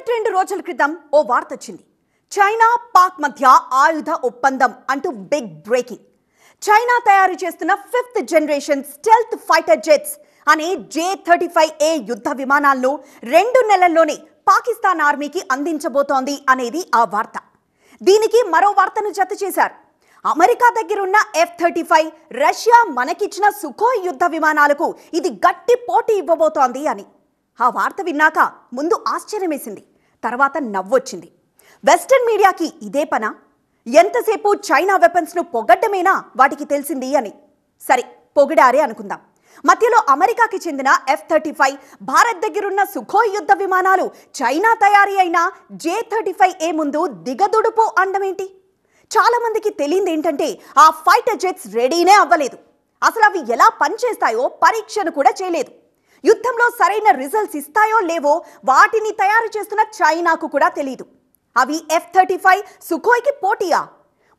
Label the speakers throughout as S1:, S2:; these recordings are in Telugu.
S1: ఒకటి రోజుల క్రితం ఓ వార్త వచ్చింది. చైనా పాక్ మధ్య ఆయుధ ఒప్పందం అంటూ బిగ్ బ్రేకింగ్. చైనా తయారు చేస్తున్న 5th generation stealth fighter jets అనే J-35A యుద్ధ విమానాలను 2 నెలల్లోనే పాకిస్తాన్ ఆర్మీకి అందించబోతోంది అనేది ఆ వార్త. దీనికి మరో వార్తను జత చేశారు. అమెరికా దగ్గరున్న F-35, రష్యా మనకిచ్చిన సుఖోయ్ యుద్ధ విమానాలకు ఇది గట్టి పోటీ ఇవ్వబోతోంది అని. ఆ వార్త విన్నాక ముందు ఆశ్చర్యమేసింది, తర్వాత నవ్వొచ్చింది. వెస్టర్న్ మీడియాకి ఇదే పనా? ఎంతసేపు చైనా వెపన్స్ను పొగడ్డమేనా వాటికి తెలిసింది అని. సరే, పొగిడారే అనుకుందాం. మధ్యలో అమెరికాకి చెందిన F-35, భారత్ దగ్గరున్న సుఖోయ్ యుద్ధ విమానాలు చైనా తయారీ అయిన J-35A ముందు దిగదుడుపు అండమేంటి? చాలా మందికి తెలియంది ఏంటంటే ఆ ఫైటర్ జెట్స్ రెడీనే అవ్వలేదు. అసలు అవి ఎలా పనిచేస్తాయో పరీక్షను కూడా చేయలేదు. యుద్ధంలో సరైన రిజల్ట్స్ ఇస్తాయో లేవో వాటిని తయారు చేస్తున్న చైనాకు కూడా తెలియదు. అవి F-35 సుఖోయ్కి పోటీయా?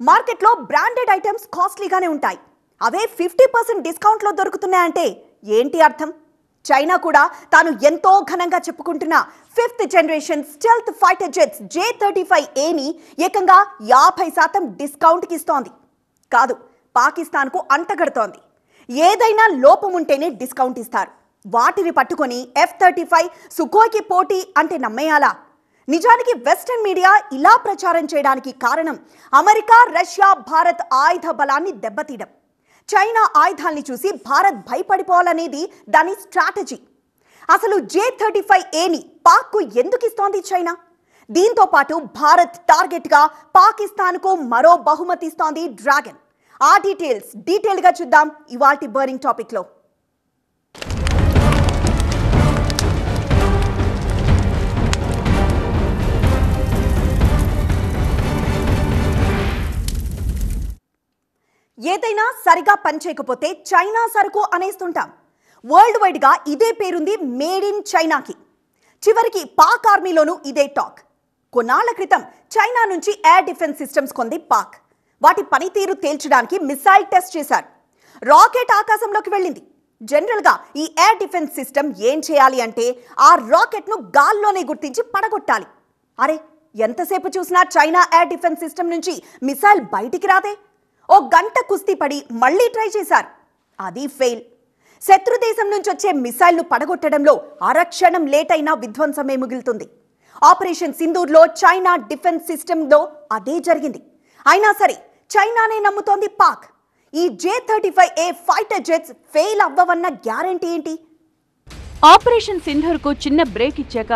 S1: మార్కెట్లో బ్రాండెడ్ ఐటమ్స్ కాస్ట్లీగానే ఉంటాయి. అవే 50% డిస్కౌంట్లో దొరుకుతున్నాయంటే ఏంటి అర్థం? చైనా కూడా తాను ఎంతో ఘనంగా చెప్పుకుంటున్న 5th generation stealth fighter jets J-35Aని ఏకంగా 50% డిస్కౌంట్కి ఇస్తోంది. కాదు, పాకిస్తాన్కు అంటగడుతోంది. ఏదైనా లోపం ఉంటేనే డిస్కౌంట్ ఇస్తారు. వాటిని పట్టుకొని F-35 సుఖోయ్కి పోటీ అంటే నమ్మేయాలా? నిజానికి వెస్టర్న్ మీడియా ఇలా ప్రచారం చేయడానికి కారణం అమెరికా, రష్యా, భారత్ ఆయుధ బలాన్ని దెబ్బతీయడం. చైనా ఆయుధాల్ని చూసి భారత్ భయపడిపోవాలనేది దాని స్ట్రాటజీ. అసలు J-35Aని పాక్కు ఎందుకు ఇస్తోంది చైనా? దీంతో పాటు భారత్ టార్గెట్గా పాకిస్తాన్కు మరో బహుమతి ఇస్తోంది డ్రాగన్. ఆ డీటెయిల్గా చూద్దాం ఇవాల్టి బర్నింగ్ టాపిక్లో. ఏదైనా సరిగా పనిచేయకపోతే చైనా సరుకు అనేస్తుంటాం. వరల్డ్ వైడ్గా ఇదే పేరుంది, మేడ్ ఇన్ చైనాకి. చివరికి పాక్ ఆర్మీలోనూ ఇదే టాక్. కొన్నాళ్ల క్రితం చైనా నుంచి ఎయిర్ డిఫెన్స్ సిస్టమ్స్ కొంది పాక్. వాటి పనితీరు తేల్చడానికి మిసైల్ టెస్ట్ చేశారు. రాకెట్ ఆకాశంలోకి వెళ్ళింది. జనరల్గా ఈ ఎయిర్ డిఫెన్స్ సిస్టమ్ ఏం చేయాలి అంటే ఆ రాకెట్ను గాల్లోనే గుర్తించి పడగొట్టాలి. అరే, ఎంతసేపు చూసినా చైనా ఎయిర్ డిఫెన్స్ సిస్టమ్ నుంచి మిసైల్ బయటికి రాదే. ఓ గంట కుస్తీ పడి మళ్లీ ట్రై చేశారు. అది ఫెయిల్. శత్రు దేశం నుంచి వచ్చే మిసైల్ను పడగొట్టడంలో అరక్షణం లేట్ అయినా విధ్వంసమే మిగులుతుంది. ఆపరేషన్ సింధూర్లో చైనా డిఫెన్స్ సిస్టమ్లో అదే జరిగింది. అయినా సరే చైనానే నమ్ముతోంది పాక్. ఈ J-35A ఫైటర్ జెట్స్ ఫెయిల్ అవ్వవన్న గ్యారంటీ ఏంటి?
S2: ఆపరేషన్ సింధూర్కు చిన్న బ్రేక్ ఇచ్చాక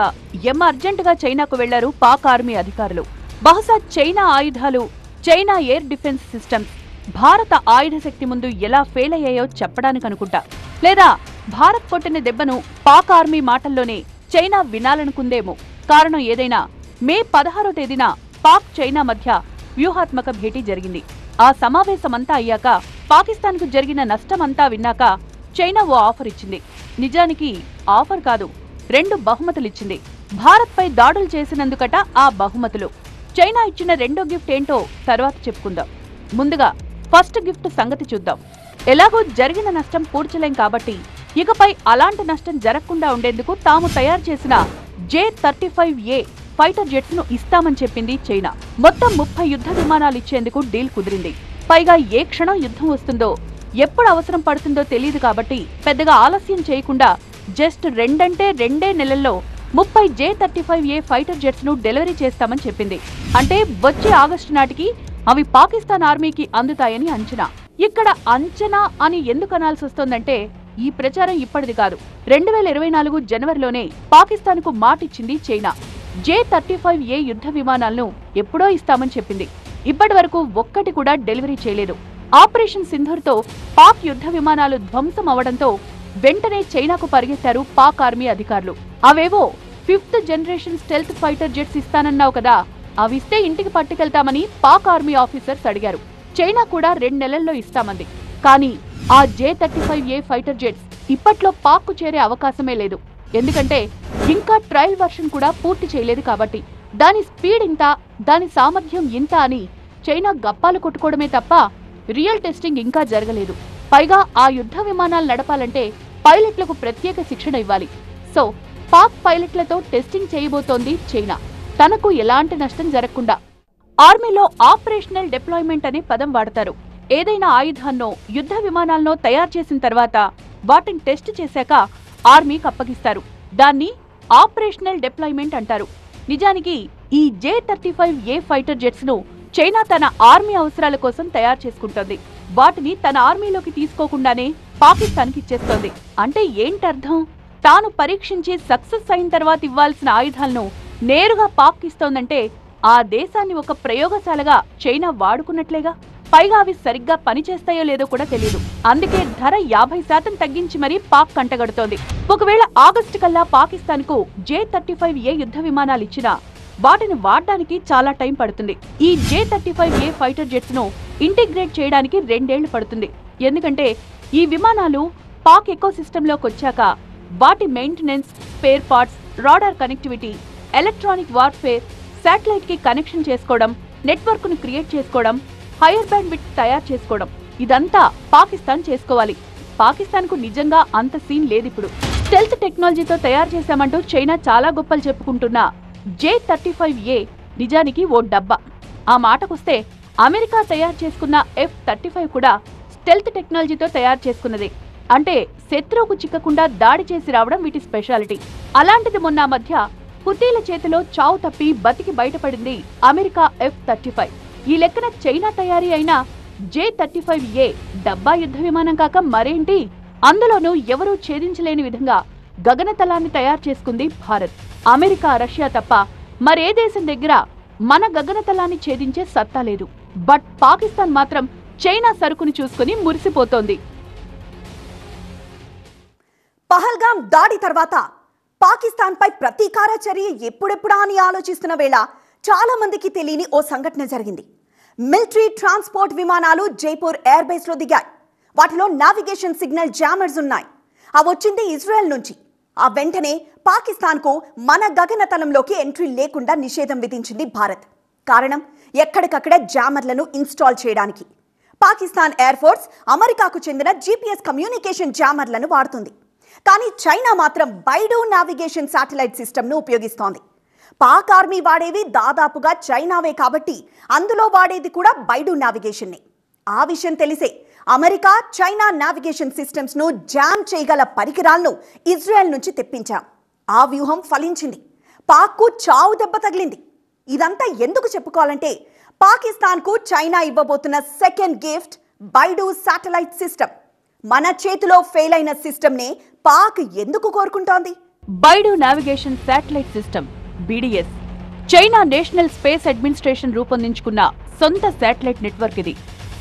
S2: అర్జెంటుగా చైనాకు వెళ్లారు పాక్ ఆర్మీ అధికారులు. బహుశా చైనా ఆయుధాలు, చైనా ఎయిర్ డిఫెన్స్ సిస్టమ్స్ భారత ఆయుధ శక్తి ముందు ఎలా ఫెయిల్ అయ్యాయో చెప్పడానికి అనుకుంటా. లేదా భారత్ కొట్టిన దెబ్బను పాక్ ఆర్మీ మాటల్లోనే చైనా వినాలనుకుందేమో. కారణం ఏదైనా, మే 16వ తేదీన పాక్ చైనా మధ్య వ్యూహాత్మక భేటీ జరిగింది. ఆ సమావేశమంతా అయ్యాక పాకిస్తాన్కు జరిగిన నష్టమంతా విన్నాక చైనా ఓ ఆఫర్ ఇచ్చింది. నిజానికి ఆఫర్ కాదు, 2 బహుమతులిచ్చింది. భారత్పై దాడులు చేసినందుకట ఆ బహుమతులు. చైనా ఇచ్చిన రెండో గిఫ్ట్ ఏంటో తర్వాత చెప్పుకుందాం. ముందుగా ఫస్ట్ గిఫ్ట్ సంగతి చూద్దాం. ఎలాగో జరిగిన నష్టం పూడ్చలేం కాబట్టి ఇకపై అలాంటి నష్టం జరగకుండా ఉండేందుకు తాము తయారు చేసిన J-35A ఫైటర్ జెట్స్ ను ఇస్తామని చెప్పింది చైనా. మొత్తం 30 యుద్ధ విమానాలు ఇచ్చేందుకు డీల్ కుదిరింది. పైగా ఏ క్షణం యుద్ధం వస్తుందో, ఎప్పుడు అవసరం పడుతుందో తెలియదు కాబట్టి పెద్దగా ఆలస్యం చేయకుండా జస్ట్ 2 నెలల్లో 30 J-35A ఫైటర్ జెట్స్ ను డెలివరీ చేస్తామని చెప్పింది. అంటే వచ్చే ఆగస్టు నాటికి అవి పాకిస్తాన్ ఆర్మీకి అందుతాయని అంచనా. ఇక్కడ అంచనా అని ఎందుకు అనాల్సి వస్తోందంటే ఈ ప్రచారం ఇప్పటిది కాదు. 2024 జనవరిలోనే పాకిస్తాన్కు మాటిచ్చింది చైనా. J-35A యుద్ధ విమానాలను ఎప్పుడో ఇస్తామని చెప్పింది. ఇప్పటి వరకు ఒక్కటి కూడా డెలివరీ చేయలేదు. ఆపరేషన్ సింధూర్తో పాక్ యుద్ధ విమానాలు ధ్వంసం అవడంతో వెంటనే చైనాకు పరిగెత్తారు పాక్ ఆర్మీ అధికారులు. అవేవో 5th generation stealth fighter jets ఇస్తానన్నావు కదా, అవిస్తే ఇంటికి పట్టుకెళ్తామని పాక్ ఆర్మీ ఆఫీసర్స్ అడిగారు. చైనా కూడా 2 నెలల్లో ఇస్తామంది. కానీ ఆ J-35A ఫైటర్ జెట్స్ ఇప్పట్లో పాక్కు చేరే అవకాశమే లేదు. ఎందుకంటే ఇంకా ట్రయల్ వర్షన్ కూడా పూర్తి చేయలేదు కాబట్టి. దాని స్పీడ్ ఇంత, దాని సామర్థ్యం ఇంత అని చైనా గప్పాలు కొట్టుకోవడమే తప్ప రియల్ టెస్టింగ్ ఇంకా జరగలేదు. పైగా ఆ యుద్ధ విమానాలు నడపాలంటే పైలట్లకు ప్రత్యేక శిక్షణ ఇవ్వాలి. సో పాక్ పైలట్లతో టెస్టింగ్ చేయబోతోంది చైనా, తనకు ఎలాంటి నష్టం జరగకుండా. ఆర్మీలో ఆపరేషనల్ డిప్లాయ్మెంట్ అనే పదం వాడతారు. ఏదైనా ఆయుధాన్నో యుద్ధ విమానాలనో తయారు చేసిన తర్వాత వాటిని టెస్ట్ చేశాక ఆర్మీకి అప్పగిస్తారు. దాన్ని ఆపరేషనల్ డిప్లాయ్మెంట్ అంటారు. నిజానికి ఈ J-35A ఫైటర్ జెట్స్ ను చైనా తన ఆర్మీ అవసరాల కోసం తయారు చేసుకుంటోంది. వాటిని తన ఆర్మీలోకి తీసుకోకుండానే పాకిస్తాన్కి ఇచ్చేస్తోంది. అంటే ఏంటర్థం? తాను పరీక్షించి సక్సెస్ అయిన తర్వాత ఇవ్వాల్సిన ఆయుధాలను నేరుగా పాక్ ఇస్తోందంటే ఆ దేశాన్ని ఒక ప్రయోగశాలగా చైనా వాడుకున్నట్లేగా. పైగా అవి సరిగ్గా పనిచేస్తాయో లేదో కూడా తెలియదు. అందుకే ధర 50% తగ్గించి మరీ పాక్ కంటగడుతోంది. ఒకవేళ ఆగస్టు కల్లా పాకిస్తాన్ కు J-35A యుద్ధ విమానాలు ఇచ్చినా వాటిని వాడడానికి చాలా టైం పడుతుంది. ఈ J-35A ఫైటర్ జెట్స్ ను ఇంటిగ్రేట్ చేయడానికి 2 ఏళ్లు పడుతుంది. ఎందుకంటే ఈ విమానాలు పాక్ ఎకోసిస్టంలోకి వచ్చాక వాటి maintenance, spare parts, radar connectivity, electronic warfare, satellite కి కనెక్షన్ చేసుకోవడం, నెట్వర్క్ ను క్రియేట్ చేసుకోవడం, హైయర్ బ్యాండ్ విడ్త్ తయారు చేసుకోవడం, ఇదంతా పాకిస్తాన్ చేసుకోవాలి. పాకిస్తాన్ కు నిజంగా అంత సీన్ లేదిప్పుడు. స్టెల్త్ టెక్నాలజీతో తయారు చేశామంటూ చైనా చాలా గొప్పలు చెప్పుకుంటున్న J-35A నిజానికి ఓ డబ్బా. ఆ మాటకొస్తే అమెరికా తయారు చేసుకున్న F-35 కూడా స్టెల్త్ టెక్నాలజీతో తయారు చేసుకున్నదే. అంటే శత్రువుకు చిక్కకుండా దాడి చేసి రావడం వీటి స్పెషాలిటీ. అలాంటిది మొన్న మధ్య హుతీల చేతిలో చావు తప్పి బతికి బయటపడింది అమెరికా F-35. ఈ లెక్కన చైనా తయారీ అయిన J-35A డబ్బా యుద్ధ విమానం కాక మరేంటి? అందులోనూ ఎవరూ ఛేదించలేని విధంగా గగనతలాన్ని తయారు చేసుకుంది భారత్. అమెరికా, రష్యా తప్ప మరే దేశం దగ్గర మన గగనతలాన్ని ఛేదించే సత్తా లేదు. బట్ పాకిస్తాన్ మాత్రం చైనా సరుకుని చూసుకుని మురిసిపోతోంది.
S1: పహల్గాం దాడి తర్వాత పాకిస్తాన్ పై ప్రతీకార చర్య ఎప్పుడెప్పుడా అని ఆలోచిస్తున్న వేళ చాలా మందికి తెలియని ఓ సంఘటన జరిగింది. మిలిటరీ ట్రాన్స్పోర్ట్ విమానాలు జైపూర్ ఎయిర్ బేస్ లో దిగాయి. వాటిలో నావిగేషన్ సిగ్నల్ జామర్స్ ఉన్నాయి. అవి వచ్చింది ఇజ్రాయెల్ నుంచి. ఆ వెంటనే పాకిస్తాన్ కు మన గగనతలంలోకి ఎంట్రీ లేకుండా నిషేధం విధించింది భారత్. కారణం ఎక్కడికక్కడ జామర్లను ఇన్స్టాల్ చేయడానికి. పాకిస్తాన్ ఎయిర్ ఫోర్స్ అమెరికాకు చెందిన GPS కమ్యూనికేషన్ జామర్లను వాడుతుంది. కానీ చైనా మాత్రం బైడు నావిగేషన్ శాటిలైట్ సిస్టమ్ను ఉపయోగిస్తోంది. పాక్ ఆర్మీ వాడేవి దాదాపుగా చైనావే కాబట్టి అందులో వాడేది కూడా బైడు నావిగేషన్నే. ఆ విషయం తెలిసే అమెరికా చైనా నావిగేషన్ సిస్టమ్స్ ను జామ్ చేయగల పరికరాలను ఇజ్రాయెల్ నుంచి తెప్పించాం. ఆ వ్యూహం ఫలించింది. పాక్కు చావు దెబ్బ తగిలింది. ఇదంతా ఎందుకు చెప్పుకోవాలంటే పాకిస్తాన్ కు చైనా ఇవ్వబోతున్న second gift Beidou satellite system. మన చేతిలో ఫెయిల్ అయిన సిస్టమ్ నే పాక్ ఎందుకు కోరుకుంటోంది?
S2: Beidou navigation satellite system BDS China national space administration రూపొందించుకున్న సొంత శాటిలైట్ నెట్వర్క్ ఇది.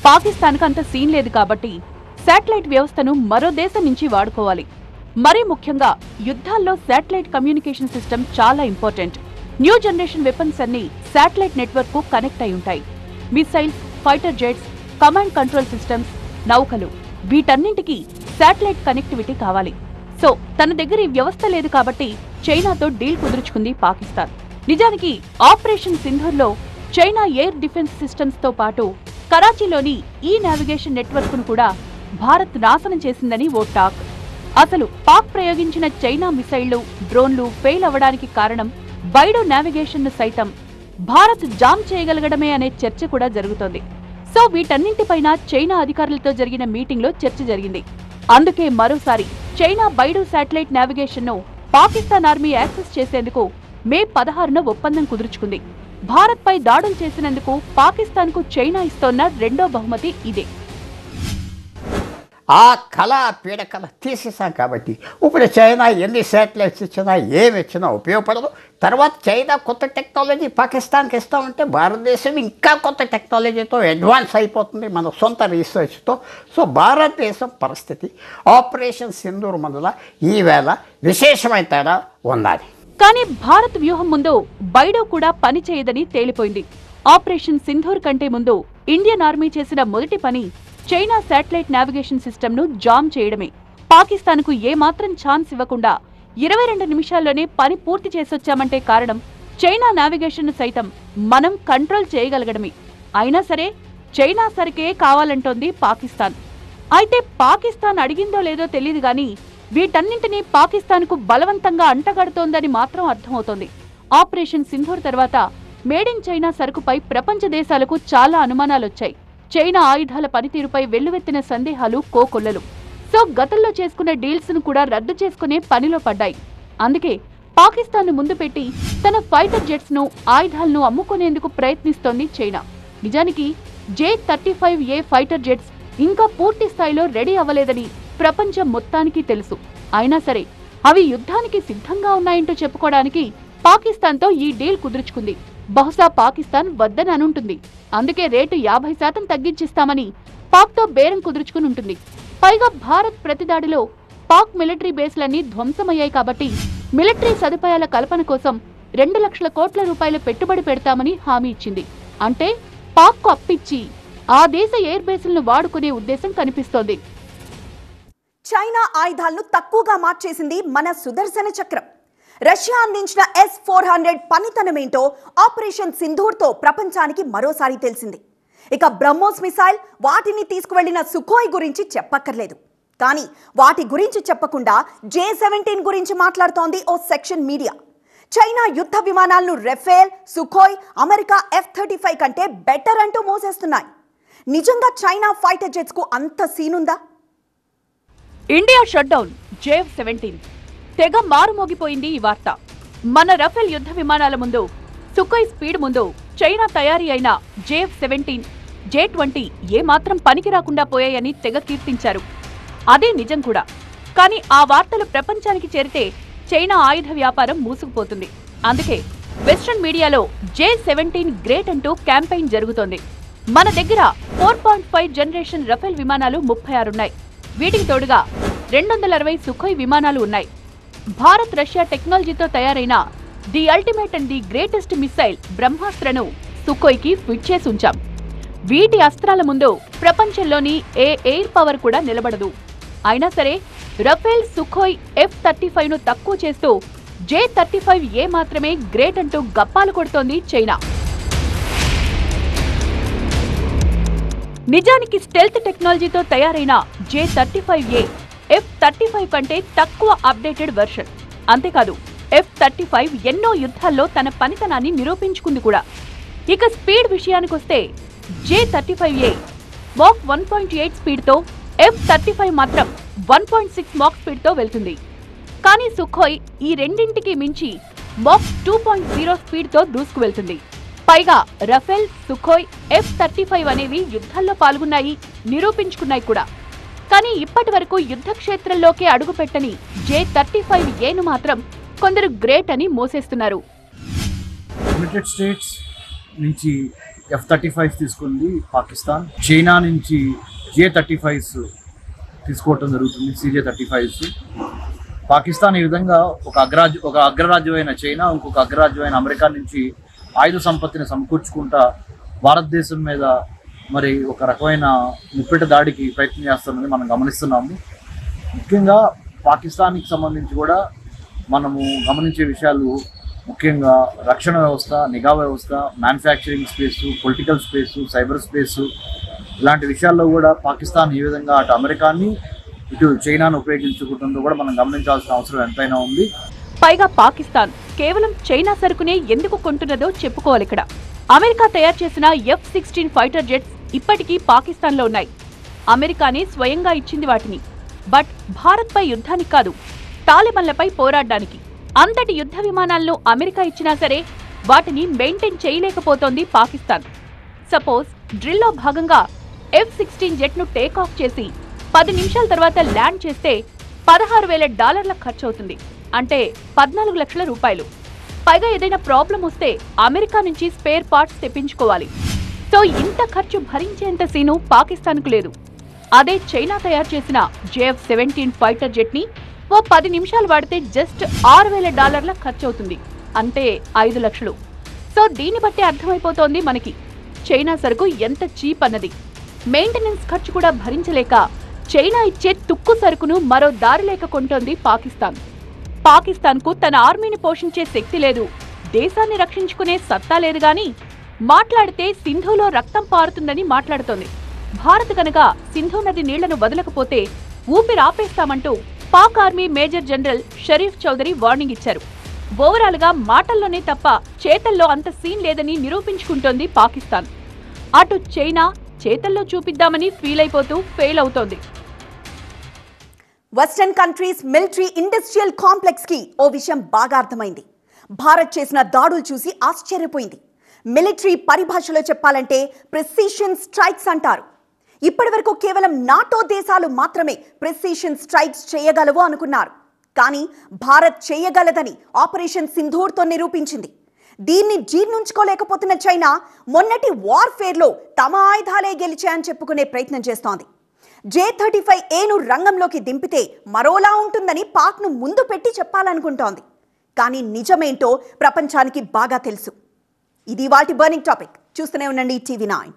S2: పాకిస్తాన్కు అంత సీన్ లేదు కాబట్టి శాటిలైట్ వ్యవస్థను మరో దేశం నుంచి వాడుకోవాలి. మరీ ముఖ్యంగా యుద్ధాల్లో శాటిలైట్ కమ్యూనికేషన్ సిస్టమ్ చాలా ఇంపార్టెంట్. న్యూ జనరేషన్ వెపన్స్ అన్ని శాటిలైట్ నెట్వర్క్ కు కనెక్ట్ అయి ఉంటాయి. Missiles, fighter jets, command control systems, నౌకలు వీటన్నింటికి శాటిలైట్ కనెక్టివిటీ కావాలి. సో తన దగ్గర ఈ వ్యవస్థ లేదు కాబట్టి చైనాతో డీల్ కుదుర్చుకుంది పాకిస్తాన్. నిజానికి ఆపరేషన్ సింధూర్లో చైనా ఎయిర్ డిఫెన్స్ సిస్టమ్స్ తో పాటు కరాచీలోని ఈ నావిగేషన్ నెట్వర్క్ ను కూడా భారత్ నాశనం చేసిందని ఓ టాక్. అసలు పాక్ ప్రయోగించిన చైనా మిసైళ్లు, డ్రోన్లు ఫెయిల్ అవ్వడానికి కారణం బైడు నావిగేషన్ ను సైతం భారత్ జామ్ చేయగలగడమే అనే చర్చ కూడా జరుగుతోంది. సో వీటన్నింటిపైన చైనా అధికారులతో జరిగిన మీటింగ్ లో చర్చ జరిగింది. అందుకే మరోసారి చైనా బైడు శాటిలైట్ నావిగేషన్ ను పాకిస్తాన్ ఆర్మీ యాక్సెస్ చేసేందుకు మే 16న ఒప్పందం కుదుర్చుకుంది. భారత్ పై దాడులు చేసినందుకు పాకిస్తాన్ కు చైనా ఇస్తోన్న రెండో బహుమతి ఇదే.
S3: ఆ కళ పీడకల తీసేసాం కాబట్టి ఇప్పుడు చైనా ఎన్ని శాటిలైట్స్ ఇచ్చినా ఏమి ఇచ్చినా ఉపయోగపడదు. తర్వాత చైనా కొత్త టెక్నాలజీ పాకిస్తాన్కి ఇస్తామంటే భారతదేశం ఇంకా కొత్త టెక్నాలజీతో అడ్వాన్స్ అయిపోతుంది మన సొంత రీసెర్చ్తో. సో భారతదేశం పరిస్థితి ఆపరేషన్ సింధూర్ మొదల ఈవేళ విశేషమైన తేడా ఉన్నది.
S2: కానీ భారత్ వ్యూహం ముందు బైడో కూడా పని చేయదని తేలిపోయింది. ఆపరేషన్ సింధూర్ కంటే ముందు ఇండియన్ ఆర్మీ చేసిన మొదటి పని చైనా శాటిలైట్ నావిగేషన్ సిస్టమ్ ను జామ్ చేయడమే. పాకిస్తాన్ కు ఏమాత్రం ఛాన్స్ ఇవ్వకుండా 22 నిమిషాల్లోనే పని పూర్తి చేసొచ్చామంటే కారణం చైనా నావిగేషన్ ను సైతం మనం కంట్రోల్ చేయగలగడమే. అయినా సరే చైనా సరికే కావాలంటోంది పాకిస్తాన్. అయితే పాకిస్తాన్ అడిగిందో లేదో తెలియదు గాని వీటన్నింటినీ పాకిస్తాన్కు బలవంతంగా అంటగడుతోందని మాత్రం అర్థమవుతోంది. ఆపరేషన్ సింధూర్ తర్వాత మేడ్ ఇన్ చైనా సరుకుపై ప్రపంచ దేశాలకు చాలా అనుమానాలొచ్చాయి. చైనా ఆయుధాల పనితీరుపై వెల్లువెత్తిన సందేహాలు కోకొల్లలు. సో గతంలో చేసుకున్న డీల్స్ ను కూడా రద్దు చేసుకునే పనిలో పడ్డాయి. అందుకే పాకిస్తాన్ ను ముందు పెట్టి తన ఫైటర్ జెట్స్ ను ఆయుధాలను అమ్ముకునేందుకు ప్రయత్నిస్తోంది చైనా. నిజానికి J-35A ఫైటర్ జెట్స్ ఇంకా పూర్తి స్థాయిలో రెడీ అవ్వలేదని ప్రపంచం మొత్తానికి తెలుసు. అయినా సరే అవి యుద్ధానికి సిద్ధంగా ఉన్నాయంటూ చెప్పుకోవడానికి పాకిస్తాన్తో ఈ డీల్ కుదుర్చుకుంది. బహుశా పాకిస్తాన్ వద్దని అనుంటుంది. అందుకే రేటు 50% తగ్గించిస్తామని పాక్తో బేరం కుదుర్చుకుని ఉంటుంది. పైగా భారత్ ప్రతిదాడిలో పాక్ మిలిటరీ బేస్లన్నీ ధ్వంసమయ్యాయి కాబట్టి మిలిటరీ సదుపాయాల కల్పన కోసం 2 లక్షల కోట్ల రూపాయల పెట్టుబడి పెడతామని హామీ ఇచ్చింది. అంటే పాక్కు అప్పిచ్చి ఆ దేశ ఎయిర్ బేస్లను వాడుకునే ఉద్దేశం కనిపిస్తోంది.
S1: చైనా ఆయుధాలను తక్కువగా మార్చేసింది మన సుదర్శన చక్రం. రష్యా అందించిన S-400 పనితనమేంటో ఆపరేషన్ సింధూర్తో ప్రపంచానికి మరోసారి తెలిసింది. ఇక బ్రహ్మోస్ మిసైల్, వాటిని తీసుకువెళ్లిన సుఖోయ్ గురించి చెప్పక్కర్లేదు. కానీ వాటి గురించి చెప్పకుండా J-17 గురించి మాట్లాడుతోంది ఓ సెక్షన్ మీడియా. చైనా యుద్ధ విమానాలను రఫేల్, సుఖోయ్, అమెరికా F-35 కంటే బెటర్ అంటూ మోసేస్తున్నాయి. నిజంగా చైనా ఫైటర్ జెట్స్ కు అంత సీనుందా?
S2: ఇండియా షట్డౌన్, J-17 తెగ మారుమోగిపోయింది ఈ వార్త. మన రఫేల్ యుద్ధ విమానాల ముందు, సుఖోయ్ స్పీడ్ ముందు చైనా తయారీ అయిన J-17, J-20 ఏమాత్రం పనికి రాకుండా పోయాయని తెగ కీర్తించారు. అదే నిజం కూడా. కానీ ఆ వార్తలు ప్రపంచానికి చేరితే చైనా ఆయుధ వ్యాపారం మూసుకుపోతుంది. అందుకే వెస్ట్రన్ మీడియాలో J-17 గ్రేట్ అంటూ క్యాంపెయిన్ జరుగుతోంది. మన దగ్గర 4.5 జనరేషన్ రఫేల్ విమానాలు 36 ఉన్నాయి. వీటికి తోడుగా 260 సుఖోయ్ విమానాలు ఉన్నాయి. భారత్ రష్యా టెక్నాలజీతో తయారైన the ultimate and the greatest missile బ్రహ్మాస్త్రను సుఖోయ్కి ఫిట్ చేసి ఉంచాం. వీటి అస్త్రాల ముందు ప్రపంచంలోని ఏ ఎయిర్ పవర్ కూడా నిలబడదు. అయినా సరే రఫేల్, సుఖోయ్, F-35ను తక్కువ చేస్తూ J-35A మాత్రమే గ్రేట్ అంటూ గప్పాలు కొడుతోంది చైనా. నిజానికి స్టెల్త్ టెక్నాలజీతో తయారైన J-35A F-35 కంటే తక్కువ అప్డేటెడ్ వెర్షన్. అంతేకాదు F-35 ఎన్నో యుద్ధాల్లో తన పనితనాన్ని నిరూపించుకుంది కూడా. ఇక స్పీడ్ విషయానికొస్తే J-35A మాక్ 1.8 స్పీడ్తో, F-35 మాత్రం 1.6 మాక్ స్పీడ్తో వెళ్తుంది. కానీ సుఖోయ్ ఈ రెండింటికి మించి మాక్ 2.0 స్పీడ్తో దూసుకు వెళ్తుంది. పైగా రఫేల్, సుఖోయ్, F-35 అనేవి యుద్ధాల్లో పాల్గొన్నాయి, నిరూపించుకున్నాయి కూడా. కానీ ఇప్పటి వరకు యుద్ధ క్షేత్రంలోకే అడుగుపెట్టని J-35Aను మాత్రం కొందరు గ్రేట్ అని మోసేస్తున్నారు.
S4: యునైటెడ్ స్టేట్స్ నుంచి F-35 తీసుకుంది పాకిస్తాన్. చైనా నుంచి J-35s తీసుకోవటం జరుగుతుంది, CJ-35s. పాకిస్తాన్ ఈ విధంగా ఒక అగ్రరాజ్యమైన చైనా, ఇంకొక అగ్రరాజ్యమైన అమెరికా నుంచి ఆయుధ సంపత్తిని సమకూర్చుకుంటా భారతదేశం మీద మరి ఒక రకమైన ముప్పెట దాడికి ప్రయత్నం చేస్తున్నది మనం గమనిస్తున్నాము. ముఖ్యంగా పాకిస్తాన్కి సంబంధించి కూడా మనము గమనించే విషయాలు ముఖ్యంగా రక్షణ వ్యవస్థ, నిఘా వ్యవస్థ, manufacturing space, political space, cyber space, ఇలాంటి విషయాల్లో కూడా పాకిస్తాన్ ఈ విధంగా అటు అమెరికాని ఇటు చైనాను ఉపయోగించుకుంటుందో కూడా మనం గమనించాల్సిన అవసరం ఎంతైనా ఉంది.
S2: పైగా పాకిస్తాన్ కేవలం చైనా సరుకునే ఎందుకు కొంటున్నదో చెప్పుకోవాలి. ఇక్కడ అమెరికా తయారు చేసిన F-16 ఫైటర్ జెట్స్ ఇప్పటికీ పాకిస్తాన్లో ఉన్నాయి. అమెరికానే స్వయంగా ఇచ్చింది వాటిని. బట్ భారత్పై యుద్ధానికి కాదు, తాలిబన్లపై పోరాడడానికి. అంతటి యుద్ధ విమానాలను అమెరికా ఇచ్చినా సరే వాటిని మెయింటైన్ చేయలేకపోతోంది పాకిస్తాన్. సపోజ్ డ్రిల్లో భాగంగా F-16 జెట్ను టేక్ ఆఫ్ చేసి 10 నిమిషాల తర్వాత ల్యాండ్ చేస్తే $16,000 ఖర్చవుతుంది. అంటే 14 లక్షల రూపాయలు. పైగా ఏదైనా ప్రాబ్లం వస్తే అమెరికా నుంచి స్పేర్ పార్ట్స్ తెప్పించుకోవాలి. సో ఇంత ఖర్చు భరించేంత సీను పాకిస్తాన్కు లేదు. అదే చైనా తయారు చేసిన J-17 ఫైటర్ జెట్ని ఓ 10 నిమిషాలు వాడితే జస్ట్ $6,000 ఖర్చవుతుంది. అంటే 5 లక్షలు. సో దీన్ని బట్టి అర్థమైపోతోంది మనకి చైనా సరుకు ఎంత చీప్ అన్నది. మెయింటెనెన్స్ ఖర్చు కూడా భరించలేక చైనా ఇచ్చే తుక్కు సరుకును మరో దారి లేక కొంటోంది పాకిస్తాన్. పాకిస్తాన్కు తన ఆర్మీని పోషించే శక్తి లేదు, దేశాన్ని రక్షించుకునే సత్తా లేదు. గాని మాట్లాడితే సింధులో రక్తం పారుతుందని మాట్లాడుతోంది. భారత్ కనుక సింధు నది నీళ్లను వదలకపోతే ఊపిరాపేస్తామంటూ Pak army major general Sharif Chaudhry warning ఇచ్చారు. ఓవరాల్ గా మాటల్లోనే తప్ప చేతల్లో అంత సీన్ లేదని నిరూపించుకుంటోంది పాకిస్తాన్. అటు చైనా చేతల్లో చూపిద్దామని ఫీల్ అయిపోతూ ఫెయిల్ అవుతోంది.
S1: Western countries military industrial complex కి ఓ విషయం బాగా అర్థమైంది. భారత్ చేసిన దాడులు చూసి ఆశ్చర్యపోయింది. మిలిటరీ పరిభాషలో చెప్పాలంటే ప్రెసిషన్ స్ట్రైక్స్ అంటారు. ఇప్పటి వరకు కేవలం నాటో దేశాలు మాత్రమే ప్రెసిషన్ స్ట్రైక్స్ చేయగలవు అనుకున్నారు. కానీ భారత్ చేయగలదని ఆపరేషన్ సింధూర్తో నిరూపించింది. దీన్ని జీర్ణించుకోలేకపోతున్న చైనా మొన్నటి వార్ఫేర్లో తమ ఆయుధాలే గెలిచాయని చెప్పుకునే ప్రయత్నం చేస్తోంది. J-35Aను రంగంలోకి దింపితే మరోలా ఉంటుందని పాక్ను ముందు పెట్టి చెప్పాలనుకుంటోంది. కానీ నిజమేంటో ప్రపంచానికి బాగా తెలుసు. ఇది వాటి బర్నింగ్ టాపిక్. చూస్తూనే ఉండండి TV9.